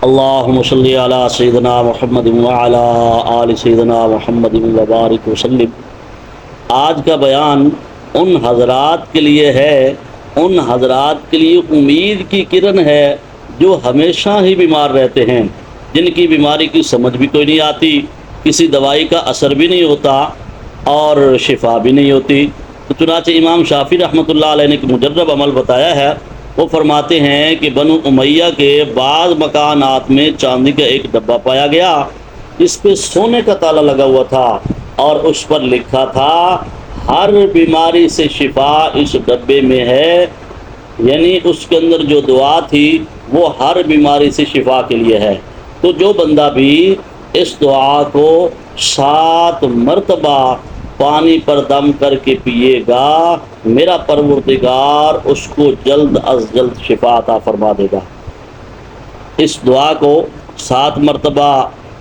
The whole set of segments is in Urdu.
اللہم صلی علی سیدنا محمد وعلی آل سیدنا محمد وبارک وسلم۔ آج کا بیان ان حضرات کے لیے ہے، ان حضرات کے لیے امید کی کرن ہے جو ہمیشہ ہی بیمار رہتے ہیں، جن کی بیماری کی سمجھ بھی کوئی نہیں آتی، کسی دوائی کا اثر بھی نہیں ہوتا اور شفا بھی نہیں ہوتی۔ تو چنانچہ امام شافعی رحمۃ اللہ علیہ نے ایک مجرب عمل بتایا ہے۔ وہ فرماتے ہیں کہ بنو امیہ کے بعض مکانات میں چاندی کا ایک ڈبہ پایا گیا، جس پہ سونے کا تالا لگا ہوا تھا اور اس پر لکھا تھا ہر بیماری سے شفا اس ڈبے میں ہے، یعنی اس کے اندر جو دعا تھی وہ ہر بیماری سے شفا کے لیے ہے۔ تو جو بندہ بھی اس دعا کو 7 مرتبہ پانی پر دم کر کے پیے گا، میرا پروردگار اس کو جلد از جلد شفا عطا فرما دے گا۔ اس دعا کو 7 مرتبہ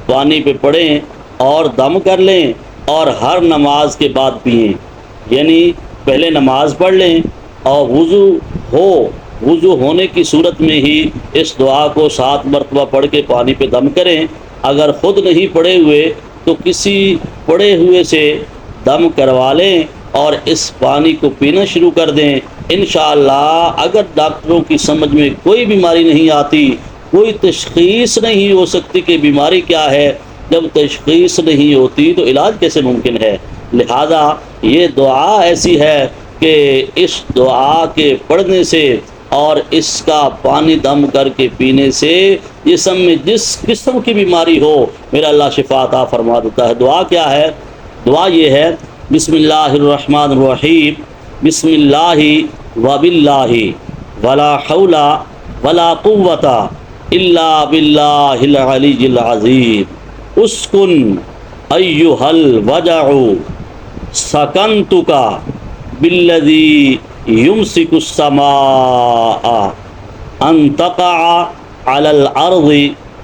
پانی پہ پڑھیں اور دم کر لیں اور ہر نماز کے بعد پئیں، یعنی پہلے نماز پڑھ لیں اور وضو ہونے کی صورت میں ہی اس دعا کو 7 مرتبہ پڑھ کے پانی پہ دم کریں۔ اگر خود نہیں پڑے ہوئے تو کسی پڑے ہوئے سے دم کروا لیں اور اس پانی کو پینا شروع کر دیں۔ انشاءاللہ اگر ڈاکٹروں کی سمجھ میں کوئی بیماری نہیں آتی، کوئی تشخیص نہیں ہو سکتی کہ بیماری کیا ہے، جب تشخیص نہیں ہوتی تو علاج کیسے ممکن ہے؟ لہذا یہ دعا ایسی ہے کہ اس دعا کے پڑھنے سے اور اس کا پانی دم کر کے پینے سے جسم میں جس قسم کی بیماری ہو میرا اللہ شفا عطا فرما دیتا ہے۔ دعا کیا ہے؟ دعا یہ ہے، بسم اللہ الرحمن الرحیم، بسم اللہ وباللہ ولا حول ولا قوۃ الا باللہ العلی العظیم، اسکن ایھا الوجع سکنتک بالذی یمسک السماء ان تقع علی الارض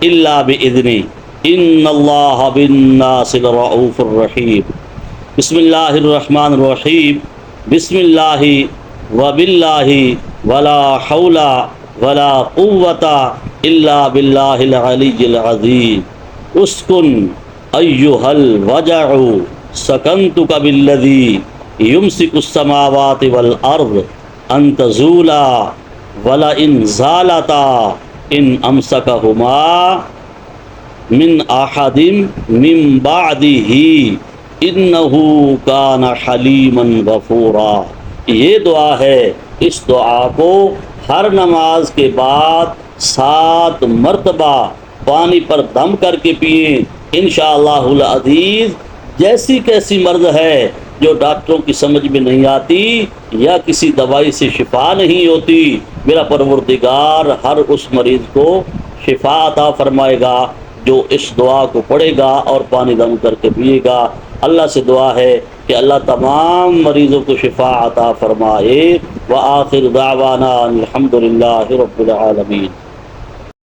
الا باذنہ ان اللہ بالناس لرؤوف الرحیم۔ بسم اللہ الرحمن الرحیم، بسم اللہ وباللہ ولا حول ولا قوۃ الا باللہ العلی العظیم، اسکن ایھا الوجع سکنتک بالذی یمسک السماوات والارض ان تزولا ولئن زالتا ان امسکہما من احد من بعدہ انہ کان حلیما غفورا۔ یہ دعا ہے، اس دعا کو ہر نماز کے بعد 7 مرتبہ پانی پر دم کر کے پئیں۔ انشاءاللہ العزیز جیسی کیسی مرض ہے جو ڈاکٹروں کی سمجھ میں نہیں آتی یا کسی دوائی سے شفا نہیں ہوتی، میرا پروردگار ہر اس مریض کو شفا عطا فرمائے گا جو اس دعا کو پڑھے گا اور پانی دم کر کے پیے گا۔ اللہ سے دعا ہے کہ اللہ تمام مریضوں کو شفا عطا فرمائے۔ وآخر دعوانا الحمد للہ رب العالمین۔